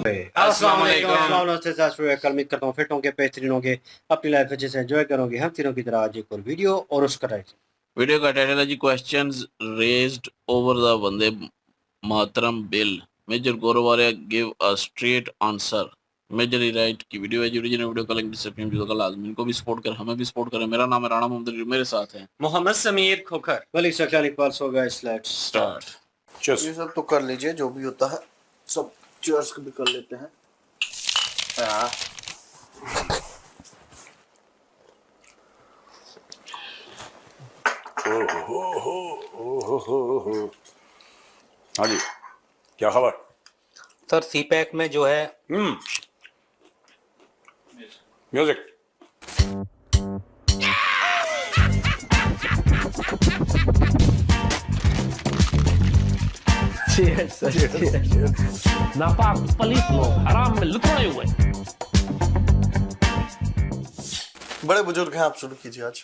अस्सलाम वालेकुम। उम्मीद करता हूँ फिट होंगे, बेहतरीन होंगे, अपनी लाइफ अच्छे से एंजॉय करोगे। हम तीनों की तरह आज एक और वीडियो और उसका टाइटल। वीडियो का टाइटल है जी questions raised over the Vande Mataram bill. Major Gaurav give a straight answer. Major right की वीडियो है जी। ओरिजिनल वीडियो का लिंक डिस्क्रिप्शन में होगा, लाजमी इनको भी सपोर्ट कर, हमें भी सपोर्ट करें। मेरा नाम है राणा मोहम्मद, मेरे साथ हैं Mohammad Sameer Khokhar, Malik Saklani Iqbal. So guys let's start. ये सब तो कर लीजिए, जो भी होता है सब चीयर्स भी कर लेते हैं। हाँ जी, क्या खबर सर? सी पैक में जो है म्यूजिक। नापाक पलीत लोग हराम में लुटाए हुए। बड़े बुजुर्ग हैं, आप शुरू कीजिए आज।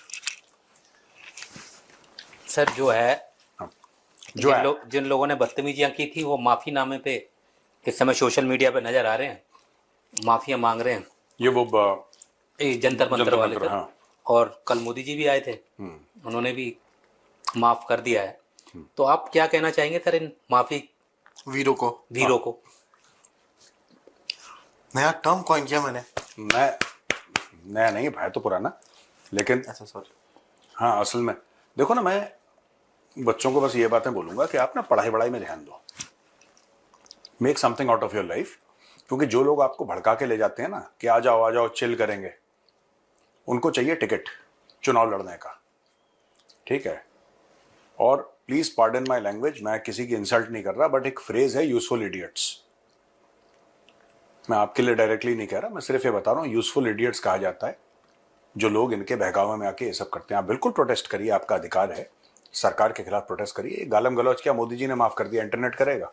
सर जो है जिन लोगों ने बदतमीजियां की थी वो माफीनामे पे इस समय सोशल मीडिया पे नजर आ रहे हैं, माफिया मांग रहे हैं। ये वो जंतर मंतर वाले थे। हाँ। और कल मोदी जी भी आए थे, उन्होंने भी माफ कर दिया है। तो आप क्या कहना चाहेंगे सर इन माफी वीरों को? नया टर्म कॉइन किया मैंने। नया नहीं है तो पुराना, लेकिन ऐसा सॉरी। हाँ, असल में देखो ना, मैं बच्चों को बस ये बातें बोलूंगा कि आप ना पढ़ाई वढ़ाई में ध्यान दो, make something out of your life. क्योंकि जो लोग आपको भड़का के ले जाते हैं ना कि आ जाओ चिल करेंगे, उनको चाहिए टिकट चुनाव लड़ने का, ठीक है। और प्लीज पार्डन माय लैंग्वेज, मैं किसी की इंसल्ट नहीं कर रहा, बट एक फ्रेज है यूजफुल इडियट्स। मैं आपके लिए डायरेक्टली नहीं कह रहा, मैं सिर्फ ये बता रहा हूँ यूजफुल इडियट्स कहा जाता है जो लोग इनके बहकावे में आके ये सब करते हैं। आप बिल्कुल प्रोटेस्ट करिए, आपका अधिकार है, सरकार के खिलाफ प्रोटेस्ट करिए। गालम गलौज क्या मोदी जी ने माफ कर दिया? इंटरनेट करेगा,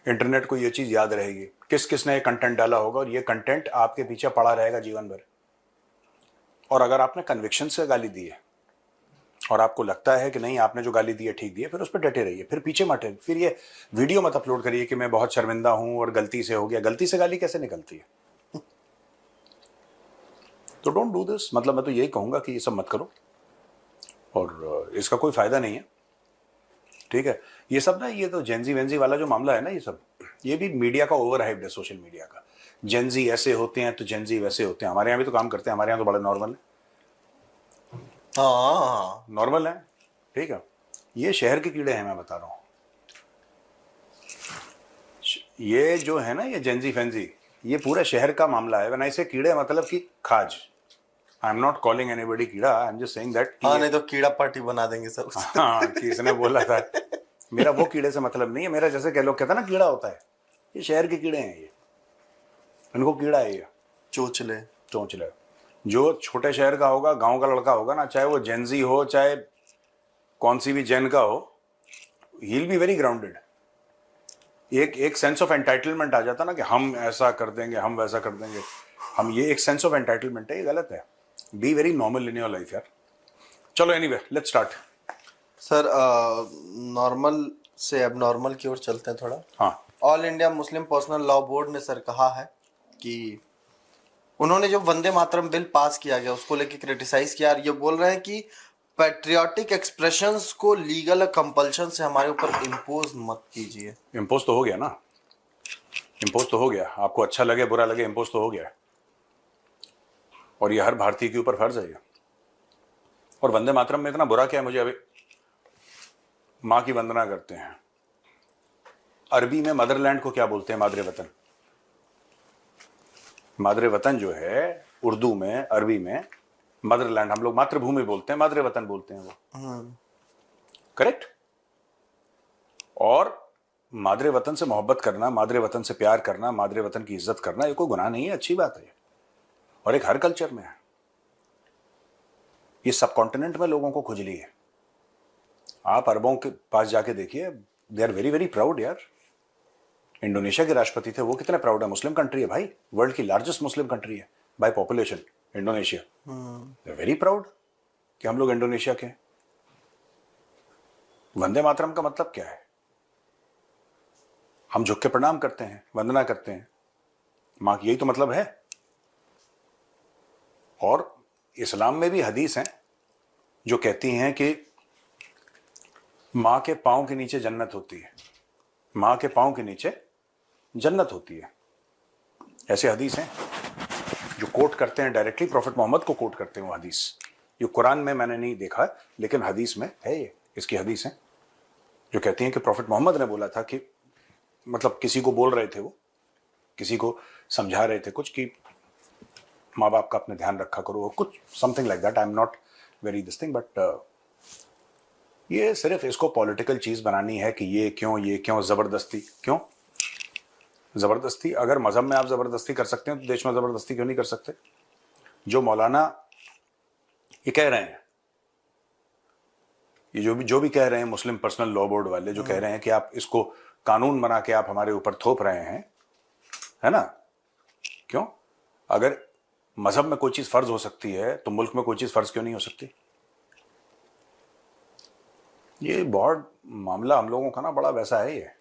इंटरनेट को ये चीज याद रहेगी किस किसने ये कंटेंट डाला होगा, और ये कंटेंट आपके पीछे पड़ा रहेगा जीवन भर। और अगर आपने कन्विक्शन से गाली दी है और आपको लगता है कि नहीं आपने जो गाली दी है ठीक दी है, फिर उस पर डटे रहिए, फिर पीछे मत हटिए। फिर ये वीडियो मत अपलोड करिए कि मैं बहुत शर्मिंदा हूं और गलती से हो गया। गलती से गाली कैसे निकलती है? तो डोंट डू दिस। मतलब मैं तो यही कहूंगा कि ये सब मत करो, और इसका कोई फायदा नहीं है, ठीक है। ये सब ना, ये तो जेंजी वेंजी वाला जो मामला है ना, ये भी मीडिया का ओवर हाइप्ड है, सोशल मीडिया का। जेंजी ऐसे होते हैं तो जेंजी वैसे होते हैं। हमारे यहाँ भी तो काम करते हैं, हमारे यहाँ तो बड़ा नॉर्मल है। हाँ, नॉर्मल है, ठीक है। ये शहर के कीड़े हैं, मैं बता रहा हूं। ये जो है ना, ये जेंजी फेंजी, ये पूरे शहर का मामला है। वैसे कीड़े मतलब कि खाज। I am not calling anybody कीड़ा, I am just saying that. हाँ, नहीं तो कीड़ा पार्टी बना देंगे सब। हाँ, किसने बोला था? मेरा वो कीड़े से मतलब नहीं है। मेरा जैसे कह लोग कहता ना कीड़ा होता है, ये शहर के कीड़े हैं, ये इनको कीड़ा है ये। चोंचले जो छोटे शहर का होगा, गांव का लड़का होगा ना, चाहे वो जेंजी हो चाहे कौन सी भी जेन का हो, he will be very grounded. एक सेंस ऑफ एंटाइटलमेंट आ जाता ना कि हम ऐसा कर देंगे, हम वैसा कर देंगे, हम, ये एक सेंस ऑफ एंटाइटलमेंट है, ये गलत है। Be very normal in your life यार। चलो anyway, let's start. Sir, normal से अब नॉर्मल की ओर चलते हैं थोड़ा। हाँ, all India Muslim personal law board ने सर कहा है कि उन्होंने जो वंदे मातरम बिल पास किया गया उसको लेके क्रिटिसाइज किया। ये बोल रहे हैं कि पैट्रियोटिक एक्सप्रेशंस को लीगल कंपल्शन से हमारे ऊपर इम्पोज मत कीजिए। इम्पोज तो हो गया ना, इम्पोज तो हो गया। आपको अच्छा लगे बुरा लगे, इम्पोज तो हो गया। और ये हर भारतीय के ऊपर फर्ज है ये। और वंदे मातरम में इतना बुरा क्या है? मुझे अभी माँ की वंदना करते हैं, अरबी में मदरलैंड को क्या बोलते हैं? मादरे वतन। मादरे वतन जो है उर्दू में, अरबी में मदरलैंड, हम लोग मातृभूमि बोलते हैं, मादरे वतन बोलते हैं वो, करेक्ट। और मादरे वतन से मोहब्बत करना, मादरे वतन से प्यार करना, मादरे वतन की इज्जत करना, ये कोई गुनाह नहीं है, अच्छी बात है। और एक हर कल्चर में है। ये सब कॉन्टिनेंट में लोगों को खुजली है। आप अरबों के पास जाके देखिए, they are very very proud यार। इंडोनेशिया के राष्ट्रपति थे, वो कितने प्राउड है। मुस्लिम कंट्री है भाई, वर्ल्ड की लार्जेस्ट मुस्लिम कंट्री है by population, Indonesia. They are very proud कि हम लोग इंडोनेशिया के। वंदे मातरम का मतलब क्या है? हम झुक के प्रणाम करते हैं, वंदना करते हैं माँ की, यही तो मतलब है। और इस्लाम में भी हदीस हैं जो कहती हैं कि माँ के पाँव के नीचे जन्नत होती है, माँ के पाँव के नीचे जन्नत होती है। ऐसे हदीस हैं जो कोट करते हैं, डायरेक्टली प्रॉफेट मोहम्मद को कोट करते हैं वो हदीस। ये कुरान में मैंने नहीं देखा, लेकिन हदीस में है, ये इसकी हदीस है जो कहती हैं कि प्रॉफेट मोहम्मद ने बोला था कि, मतलब किसी को बोल रहे थे, वो किसी को समझा रहे थे कुछ कि माँ बाप का अपने ध्यान रखा करो, कुछ something like that. I am not very this thing, but ये सिर्फ इसको पॉलिटिकल चीज बनानी है कि ये क्यों जबरदस्ती, क्यों जबरदस्ती? अगर मजहब में आप जबरदस्ती कर सकते हैं तो देश में जबरदस्ती क्यों नहीं कर सकते? जो मौलाना ये कह रहे हैं, ये जो भी कह रहे हैं मुस्लिम पर्सनल लॉ बोर्ड वाले, जो कह रहे हैं कि आप इसको कानून बना के आप हमारे ऊपर थोप रहे हैं, है ना? क्यों? अगर मजहब में कोई चीज फर्ज हो सकती है तो मुल्क में कोई चीज फर्ज क्यों नहीं हो सकती? ये बहुत मामला हम लोगों का ना बड़ा वैसा है, ये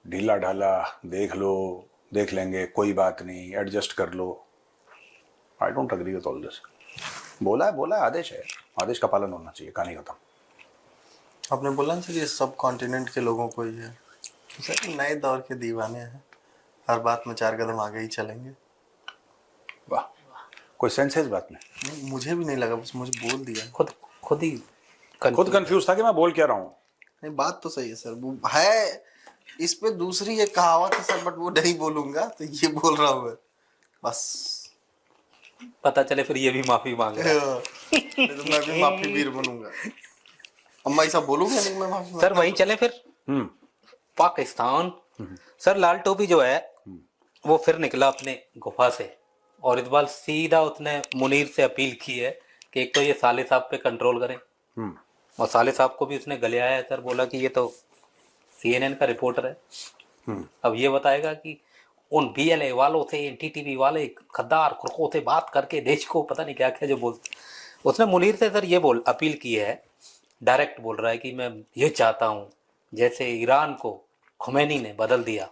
ढीला ढाला, देख लो, देख लेंगे, कोई बात नहीं, एडजस्ट कर लो। I don't agree with all this. बोला है, आदेश है, आदेश का पालन होना चाहिए, कहानी खत्म। आपने बोला ना सर, ये सब कॉन्टिनेंट के लोगों को ही है सर, नए दौर के दीवाने हैं, हर बात में 4 कदम आगे ही चलेंगे। वाह, कोई सेंस है इस बात में? नहीं, मुझे भी नहीं लगा, बस मुझे बोल दिया। खुद कंफ्यूज था कि मैं बोल क्या रहा हूँ। नहीं, बात तो सही है सर, वो है। इस पे दूसरी एक कहावत है सर, बट वो नहीं बोलूंगा, तो ये बोल रहा हूँ बस। पता चले फिर ये भी माफी मांग रहा है। तो मैं भी माफी वीर बनूंगा। अम्मा ऐसा बोलूंगा नहीं, मैं माफी सर वहीं चले फिर पाकिस्तान। सर लाल टोपी जो है वो फिर निकला अपने गुफा से, और इस बार सीधा उसने मुनीर से अपील की है कि एक तो ये साले साहब पे कंट्रोल करें, और साले साहब को भी उसने गलियाया है सर, बोला कि ये तो CNN का रिपोर्टर है, अब ये बताएगा कि उन BLA वालों से, NTTV वाले खद्दार खुरकों से बात करके देश को पता नहीं क्या क्या जो बोलते। उसने मुनीर से सर ये अपील की है, डायरेक्ट बोल रहा है कि मैं ये चाहता हूँ जैसे ईरान को खुमैनी ने बदल दिया।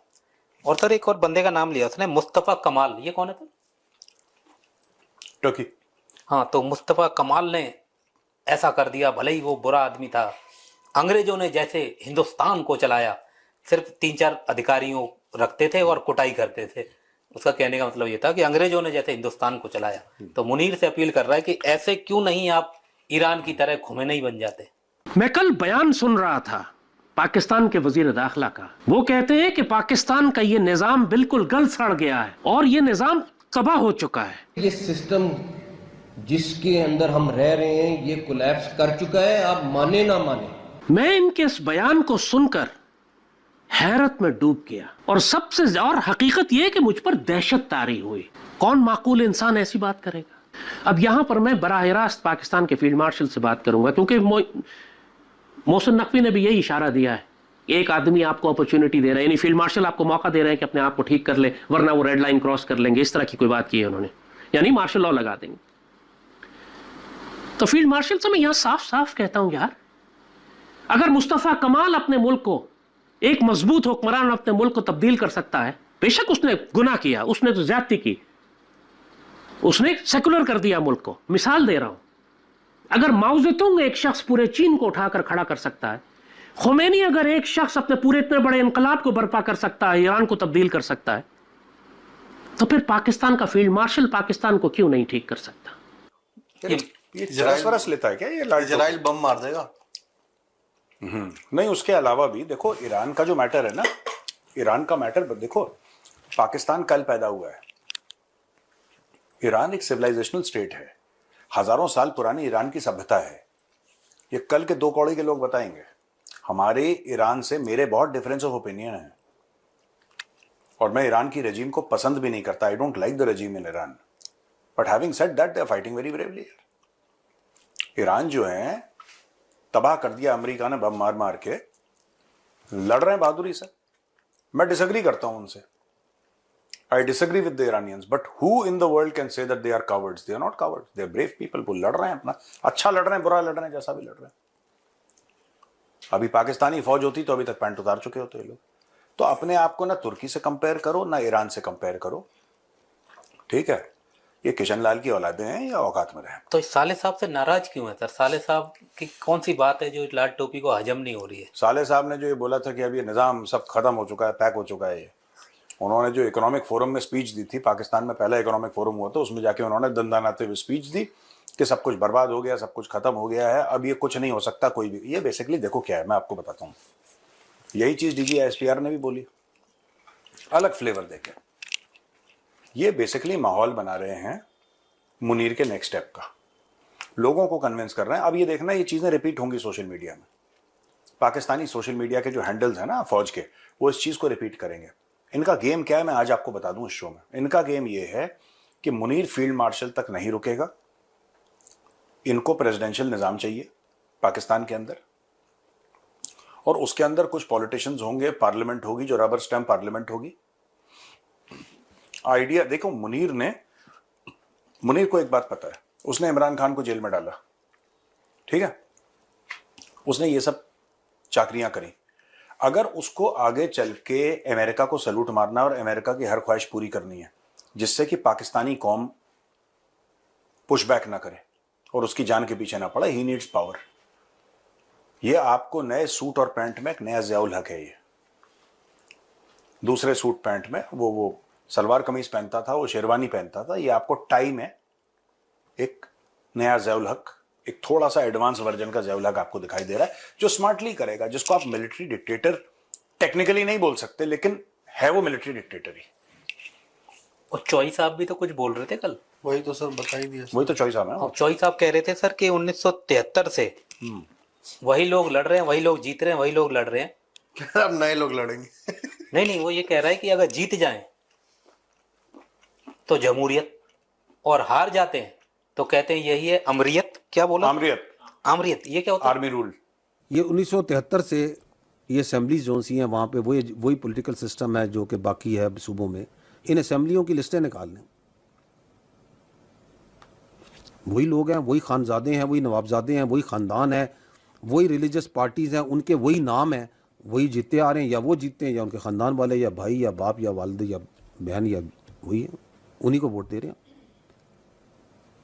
और सर एक और बंदे का नाम लिया उसने, मुस्तफ़ा कमाल। ये कौन है सर? टर्की। हाँ, तो मुस्तफ़ा कमाल ने ऐसा कर दिया, भले ही वो बुरा आदमी था। अंग्रेजों ने जैसे हिंदुस्तान को चलाया, सिर्फ 3-4 अधिकारियों रखते थे और कुटाई करते थे। उसका कहने का मतलब ये था कि अंग्रेजों ने जैसे हिंदुस्तान को चलाया। तो मुनीर से अपील कर रहा है कि ऐसे क्यों नहीं आप ईरान की तरह खुमैनी बन जाते। मैं कल बयान सुन रहा था पाकिस्तान के वजीर दाखिला का। वो कहते हैं कि पाकिस्तान का ये निजाम बिल्कुल गल सड़ गया है और ये निजाम तबाह हो चुका है। ये सिस्टम जिसके अंदर हम रह रहे हैं ये कोलैप्स कर चुका है, आप माने ना माने। मैं इनके इस बयान को सुनकर हैरत में डूब गया, और सबसे और हकीकत यह कि मुझ पर दहशत तारी हुई। कौन माकूल इंसान ऐसी बात करेगा? अब यहां पर मैं बराह रास्त पाकिस्तान के फील्ड मार्शल से बात करूंगा, क्योंकि मोहसिन नकवी ने भी यही इशारा दिया है। एक आदमी आपको अपॉर्चुनिटी दे रहा है, यानी फील्ड मार्शल आपको मौका दे रहे हैं कि अपने आप को ठीक कर ले, वरना वो रेड लाइन क्रॉस कर लेंगे। इस तरह की कोई बात की है उन्होंने, यानी मार्शल लॉ लगा देंगे। तो फील्ड मार्शल से मैं यहां साफ साफ कहता हूं, यार अगर मुस्तफ़ा कमाल अपने मुल्क को, एक मजबूत हुक्मरान अपने मुल्क को तब्दील कर सकता है, बेशक उसने गुनाह किया, उसने तो ज्यादती की, उसने सेकुलर कर दिया मुल्क को। मिसाल दे रहा हूं, अगर माओ ज़ेतुंग एक शख्स पूरे चीन को उठाकर खड़ा कर सकता है, खुमैनी अगर एक शख्स अपने पूरे इतने बड़े इंकलाब को बर्पा कर सकता है, ईरान को तब्दील कर सकता है, तो फिर पाकिस्तान का फील्ड मार्शल पाकिस्तान को क्यों नहीं ठीक कर सकता? ये चरस लेता है क्या ये? इजराइल बम मार देगा। नहीं, उसके अलावा भी देखो, ईरान का जो मैटर है ना, ईरान का मैटर देखो, पाकिस्तान कल पैदा हुआ है। ईरान एक सिविलाइजेशनल स्टेट है, हजारों साल पुरानी ईरान की सभ्यता है। ये कल के 2 कौड़ी के लोग बताएंगे। हमारे ईरान से मेरे बहुत डिफरेंस ऑफ ओपिनियन है, और मैं ईरान की रेजिम को पसंद भी नहीं करता। I don't like the regime in Iran, but having said that they are fighting very bravely. Iran जो है तबाह कर दिया अमेरिका ने, बम मार मार के लड़ रहे हैं बहादुरी से। मैं डिसएग्री करता हूं उनसे, I disagree with the Iranians, but who in the world can say that they are cowards? They are not cowards, they are brave people. वो लड़ रहे हैं अपना, अच्छा लड़ रहे हैं, बुरा लड़ रहे हैं, जैसा भी लड़ रहे हैं। अभी पाकिस्तानी फौज होती तो अभी तक पैंट उतार चुके होते ये लोग। तो अपने आप को ना तुर्की से कंपेयर करो ना ईरान से कंपेयर करो, ठीक है? ये किशन लाल की औलादे हैं या औकात में रहे। तो इस साले साहब से नाराज क्यों है सर? साले साहब की कौन सी बात है जो लाल टोपी को हजम नहीं हो रही है? साले साहब ने जो ये बोला था कि अब ये निज़ाम सब खत्म हो चुका है, पैक हो चुका है, ये उन्होंने जो इकोनॉमिक फोरम में स्पीच दी थी, पाकिस्तान में पहला इकोनॉमिक फोरम हुआ था, उसमें जाके उन्होंने दंदानाते हुए स्पीच दी कि सब कुछ बर्बाद हो गया, सब कुछ खत्म हो गया है, अब ये कुछ नहीं हो सकता कोई भी। ये बेसिकली देखो क्या है, मैं आपको बताता हूँ, यही चीज DGI-SPR ने भी बोली, अलग फ्लेवर देके। ये बेसिकली माहौल बना रहे हैं मुनीर के नेक्स्ट स्टेप का, लोगों को कन्विंस कर रहे हैं। अब ये देखना, ये चीजें रिपीट होंगी सोशल मीडिया में, पाकिस्तानी सोशल मीडिया के जो हैंडल्स हैं ना फौज के, वो इस चीज को रिपीट करेंगे। इनका गेम क्या है मैं आज आपको बता दूं इस शो में। इनका गेम ये है कि मुनीर फील्ड मार्शल तक नहीं रुकेगा, इनको प्रेसिडेंशियल निजाम चाहिए पाकिस्तान के अंदर, और उसके अंदर कुछ पॉलिटिशियंस होंगे, पार्लियामेंट होगी जो रबर स्टैम्प पार्लियामेंट होगी। आइडिया देखो, मुनीर को एक बात पता है, उसने इमरान खान को जेल में डाला, ठीक है, उसने ये सब चाकरियां करी। अगर उसको आगे चल के अमेरिका को सैल्यूट मारना और अमेरिका की हर ख्वाहिश पूरी करनी है जिससे कि पाकिस्तानी कौम पुशबैक ना करे और उसकी जान के पीछे ना पड़े, ही नीड्स पावर। ये आपको नए सूट और पैंट में एक नया ज़ियाउल हक है। ये दूसरे सूट पैंट में वो सलवार कमीज पहनता था, वो शेरवानी पहनता था, ये आपको टाई में एक नया ज़ियाउल हक, एक थोड़ा सा एडवांस वर्जन का ज़ियाउल हक आपको दिखाई दे रहा है, जो स्मार्टली करेगा, जिसको आप मिलिट्री डिक्टेटर टेक्निकली नहीं बोल सकते, लेकिन है वो मिलिट्री डिक्टेटर ही। और चौई साहब भी तो कुछ बोल रहे थे कल। वही तो सर बता ही दिया। वही तो चॉइस है। और चौई साहब कह रहे थे सर कि 1973 से वही लोग लड़ रहे हैं, वही लोग जीत रहे हैं, वही लोग लड़ रहे हैं। अब नए लोग लड़ेंगे। नहीं, वो ये कह रहा है कि अगर जीत जाएं तो जमहूरियत, और हार जाते हैं तो कहते हैं यही है अमरियत। क्या बोला? आमरियत। ये क्या होता है? Army rule. ये 1973 से ये असेंबली जोन सी हैं, वहाँ पे वही पॉलिटिकल सिस्टम है जो कि बाकी है सूबों में। इन असेंबलियों की लिस्टें निकाल लें, वही लोग हैं, वही खानजादे हैं, वही नवाबजादे हैं, वही ख़ानदान है, वही रिलीजियस पार्टीज़ हैं, उनके वही नाम हैं, वही जीते आ रहे हैं, या वो जीते हैं या उनके ख़ानदान वाले, या भाई या बाप या वालिद या बहन, या वही है, उन्हीं को वोट दे रहे हैं।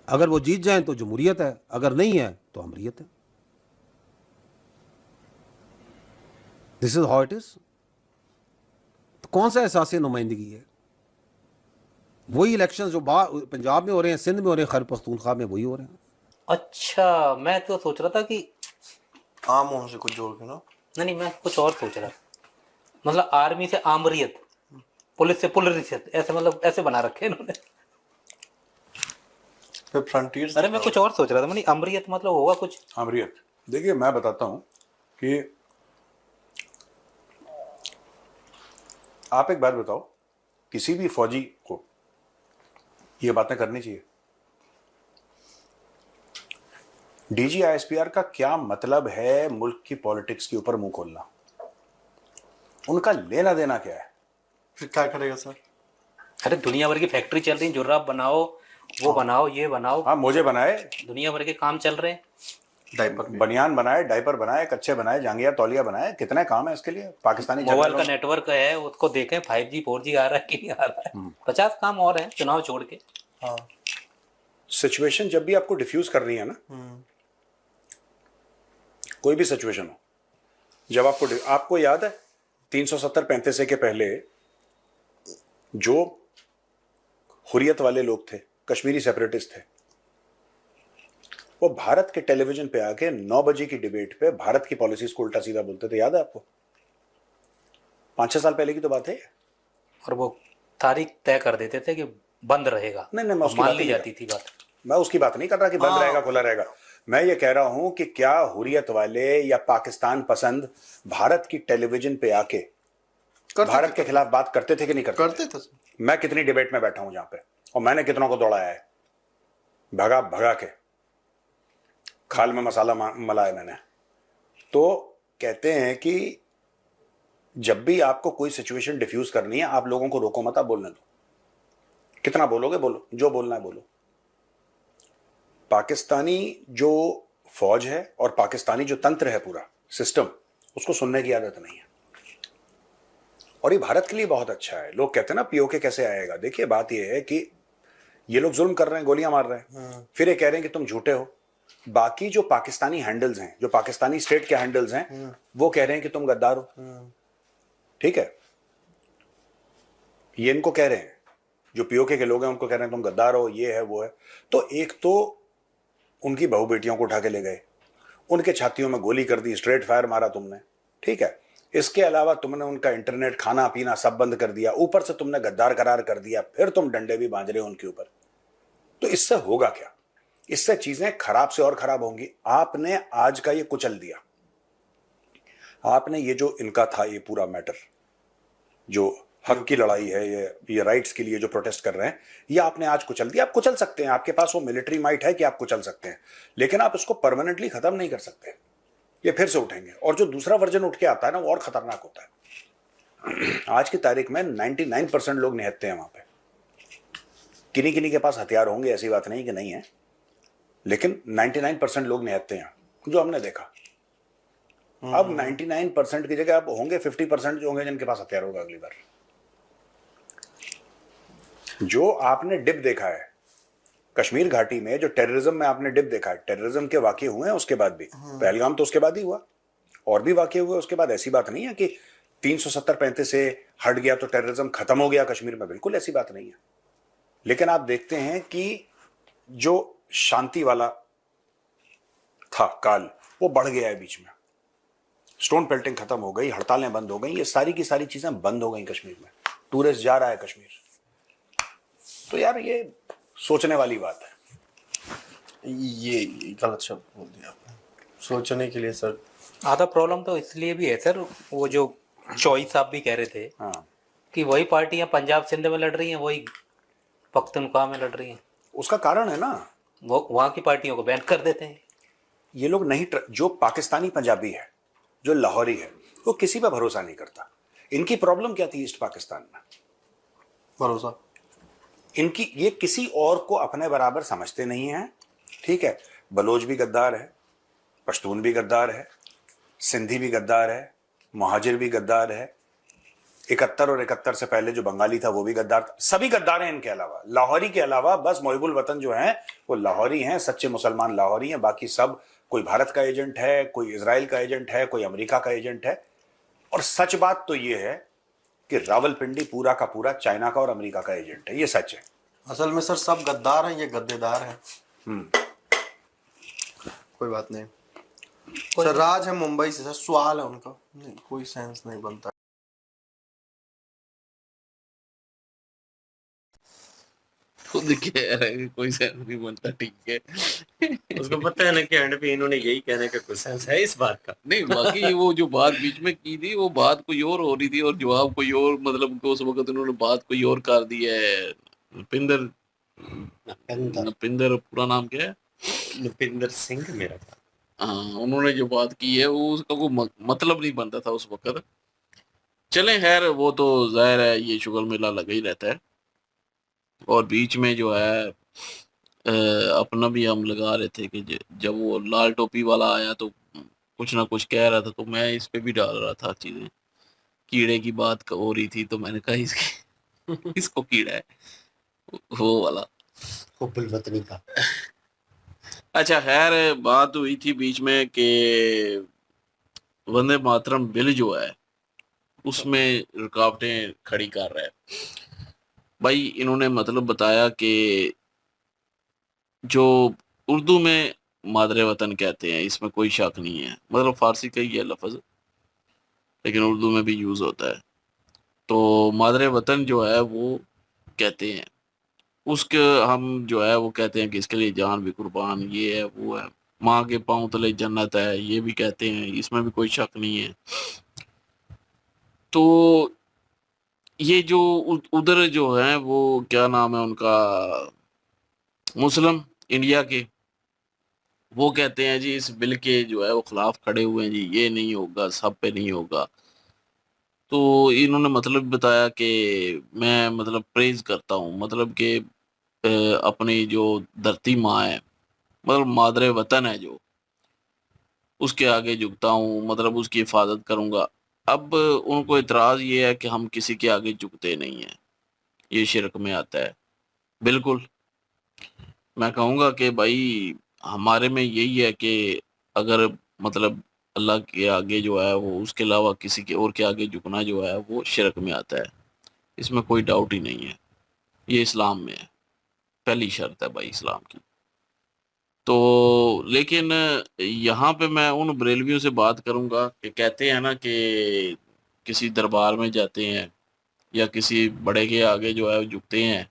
अगर वो जीत जाएं तो जमहूरियत है, अगर नहीं है तो अमरियत है। This is how it is. तो कौन सा एहसास नुमाइंदगी है? वही इलेक्शन जो पंजाब में हो रहे हैं, सिंध में हो रहे हैं, खैबर पख्तूनख्वा में वही हो रहे हैं। अच्छा, मैं तो सोच रहा था कि आम हों से कुछ जोड़ के ना। नहीं, मैं कुछ और सोच रहा, मतलब आर्मी से आमरियत, पुलिस से पुलरियत, ऐसे मतलब ऐसे बना रखे इन्होंने। फिर फ्रंटियर। अरे मैं कुछ और सोच रहा था, मतलब अमरियत मतलब होगा कुछ। अमरियत, देखिए मैं बताता हूं कि आप एक बात बताओ, किसी भी फौजी को ये बातें करनी चाहिए? DGI-SPR का क्या मतलब है मुल्क की पॉलिटिक्स के ऊपर मुंह खोलना? उनका लेना देना क्या है? फिर क्या करेगा सर? अरे दुनिया भर की फैक्ट्री चल रही है, जुर्राब बनाओ, वो बनाओ, ये बनाओ। हाँ, मोजे बनाए, दुनिया भर के काम चल रहे हैं। डायपर बनियान बनाए, डायपर बनाए, कच्चे बनाए, जांगिया तौलिया बनाए, कितने काम है इसके लिए। पाकिस्तानी मोबाइल का नेटवर्क है, उसको देखें 5G 4G आ रहा है कि नहीं आ रहा है। 50 काम और हैं चुनाव छोड़ के। हाँ। सिचुएशन जब भी आपको डिफ्यूज करनी है ना, कोई भी सिचुएशन हो, जब आपको याद है 370-35 के पहले जो हुर्रियत वाले लोग थे, कश्मीरी सेपरेटिस्ट थे, वो भारत के टेलीविजन पे आके 9 बजे की डिबेट पे भारत की पॉलिसीज को उल्टा सीधा बोलते थे। याद है आपको? 5-6 साल पहले की तो बात है। और वो तारीख तय कर देते थे कि बंद रहेगा। नहीं, मैं उसकी मान बात ली नहीं जाती थी बात। मैं उसकी बात नहीं कर रहा कि बंद रहेगा खुला रहेगा। मैं ये कह रहा हूं कि क्या हुर्रियत वाले या पाकिस्तान पसंद भारत की टेलीविजन पे आके भारत के खिलाफ बात करते थे कि नहीं करते थे? मैं कितनी डिबेट में बैठा हूं जहां पे, और मैंने कितनों को दौड़ाया है, भगा भगा के, खाल में मसाला मलाया मैंने। तो कहते हैं कि जब भी आपको कोई सिचुएशन डिफ्यूज करनी है, आप लोगों को रोको मत, आप बोलने दो। कितना बोलोगे बोलो, जो बोलना है बोलो। पाकिस्तानी जो फौज है और पाकिस्तानी जो तंत्र है, पूरा सिस्टम, उसको सुनने की आदत नहीं है। और ये भारत के लिए बहुत अच्छा है। लोग कहते हैं ना पीओके कैसे आएगा, देखिए बात ये है कि ये लोग जुल्म कर रहे हैं, गोलियां मार रहे हैं, फिर ये कह रहे हैं कि तुम झूठे हो। बाकी जो पाकिस्तानी हैंडल्स हैं, जो पाकिस्तानी स्टेट के हैंडल्स हैं, वो कह रहे हैं कि तुम गद्दार हो। ठीक है, ये इनको कह रहे हैं, जो पीओके के लोग हैं उनको कह रहे हैं तुम गद्दार हो, ये है वो है। तो एक तो उनकी बहू बेटियों को उठा के ले गए, उनके छातियों में गोली कर दी, स्ट्रेट फायर मारा तुमने। ठीक है, इसके अलावा तुमने उनका इंटरनेट, खाना पीना सब बंद कर दिया, ऊपर से तुमने गद्दार करार कर दिया, फिर तुम डंडे भी बांध रहे हो उनके ऊपर। तो इससे होगा क्या? इससे चीजें खराब से और खराब होंगी। आपने आज का ये कुचल दिया, आपने ये जो इनका था ये पूरा मैटर, जो हक की लड़ाई है, ये राइट्स के लिए जो प्रोटेस्ट कर रहे हैं, ये आपने आज कुचल दिया। आप कुचल सकते हैं, आपके पास वो मिलिट्री माइट है कि आप कुचल सकते हैं, लेकिन आप इसको परमानेंटली खत्म नहीं कर सकते। ये फिर से उठेंगे, और जो दूसरा वर्जन उठ के आता है ना, वो और खतरनाक होता है। आज की तारीख में 99% लोग निहत्ते हैं वहां पे। किन्हीं किन्हीं के पास हथियार होंगे, ऐसी बात नहीं कि नहीं है, लेकिन 99% लोग निहत्ते हैं, जो हमने देखा। अब 99% की जगह अब होंगे 50% जो होंगे जिनके पास हथियार होगा अगली बार। जो आपने डिप देखा है कश्मीर घाटी में, जो टेररिज्म में आपने डिप देखा है, टेररिज्म के वाकये हुए हैं उसके बाद भी। पहलगाम तो उसके बाद ही हुआ, और भी वाकये हुए उसके बाद। ऐसी बात नहीं है कि 370-35 से हट गया तो टेररिज्म खत्म हो गया कश्मीर में, बिल्कुल ऐसी बात नहीं है। लेकिन आप देखते हैं कि जो शांति वाला था काल, वो बढ़ गया है बीच में। स्टोन पेल्टिंग खत्म हो गई, हड़तालें बंद हो गई, ये सारी की सारी चीजें बंद हो गई कश्मीर में। टूरिस्ट जा रहा है कश्मीर। तो यार ये सोचने वाली बात है। ये गलत शब्द बोल दिया आपने, सोचने के लिए सर। आधा प्रॉब्लम तो इसलिए भी है सर, वो जो चॉइस आप भी कह रहे थे हाँ, कि वही पार्टियां पंजाब सिंध में लड़ रही हैं, वही पख्तूनख्वा में लड़ रही हैं। उसका कारण है ना, वो वहां की पार्टियों को बैन कर देते हैं। ये लोग नहीं जो पाकिस्तानी पंजाबी है, जो लाहौरी है, वो किसी पर भरोसा नहीं करता। इनकी प्रॉब्लम क्या थी ईस्ट पाकिस्तान में? भरोसा। इनकी ये किसी और को अपने बराबर समझते नहीं हैं। ठीक है, बलोच भी गद्दार है, पश्तून भी गद्दार है, सिंधी भी गद्दार है, मुहाजिर भी गद्दार है, 71 और 71 से पहले जो बंगाली था वो भी गद्दार था। सभी गद्दार हैं इनके अलावा, लाहौरी के अलावा। बस मोहिबुल वतन जो हैं वो लाहौरी हैं, सच्चे मुसलमान लाहौरी हैं। बाकी सब कोई भारत का एजेंट है, कोई इजराइल का एजेंट है, कोई अमेरिका का एजेंट है। और सच बात तो ये है कि रावलपिंडी पूरा का पूरा चाइना का और अमेरिका का एजेंट है, ये सच है। असल में सर सब गद्दार हैं, ये गद्देदार हैं। कोई बात नहीं सर। राज है मुंबई से सर, सवाल है उनका, नहीं कोई सेंस नहीं बनता। खुद कह रहा है कि कोई सेंस नहीं बनता। ठीक है, उसको पता है ना कि एंड पे इन्होंने यही कहने का कोई सेंस है इस बात का। नहीं, बाकी वो जो बात बीच में की थी वो बात कोई और हो रही थी और जवाब कोई और, मतलब उस वक्त उन्होंने बात कोई और कर दी है। नपिंदर पूरा नाम क्या है? नपिंदर सिंह मेरा। हाँ, उन्होंने जो बात की है वो उसका कोई मतलब नहीं बनता था उस वक्त। चले खैर, वो तो जाहिर है ये शुगर मेला लगा ही रहता है। और बीच में जो है अपना भी हम लगा रहे थे कि जब वो लाल टोपी वाला आया तो कुछ ना कुछ कह रहा था, तो मैं इस पे भी डाल रहा था चीजें। कीड़े की बात हो रही थी तो मैंने कहा इसकी इसको कीड़ा है, वो वाला हुब्बुल वतनी का। अच्छा खैर, बात हुई थी बीच में कि वंदे मातरम बिल जो है उसमें रुकावटें खड़ी कर रहा है। भाई इन्होंने मतलब बताया कि जो उर्दू में मादरे वतन कहते हैं, इसमें कोई शक नहीं है, मतलब फारसी का ही है लफ्ज़, लेकिन उर्दू में भी यूज़ होता है। तो मादरे वतन जो है वो कहते हैं, उसके हम जो है वो कहते हैं कि इसके लिए जान भी कुर्बान, ये है वो है, माँ के पाँव तले जन्नत है, ये भी कहते हैं, इसमें भी कोई शक नहीं है। तो ये जो उधर जो है वो क्या नाम है उनका, मुस्लिम इंडिया के, वो कहते हैं जी इस बिल के जो है वो खिलाफ खड़े हुए हैं जी, ये नहीं होगा, सब पे नहीं होगा। तो इन्होंने मतलब बताया कि मैं मतलब प्रेज करता हूँ, मतलब कि अपनी जो धरती माँ है, मतलब मादरे वतन है जो, उसके आगे झुकता हूँ, मतलब उसकी हिफाजत करूँगा। अब उनको इतराज़ ये है कि हम किसी के आगे झुकते नहीं हैं, ये शिरक में आता है। बिल्कुल, मैं कहूँगा कि भाई हमारे में यही है कि अगर मतलब अल्लाह के आगे जो है वो उसके अलावा किसी के और के आगे झुकना जो है वो शिरक में आता है, इसमें कोई डाउट ही नहीं है। ये इस्लाम में है, पहली शर्त है भाई इस्लाम की। तो लेकिन यहाँ पे मैं उन बरेलवियों से बात करूँगा कि कहते हैं ना कि किसी दरबार में जाते हैं या किसी बड़े के आगे जो है झुकते हैं,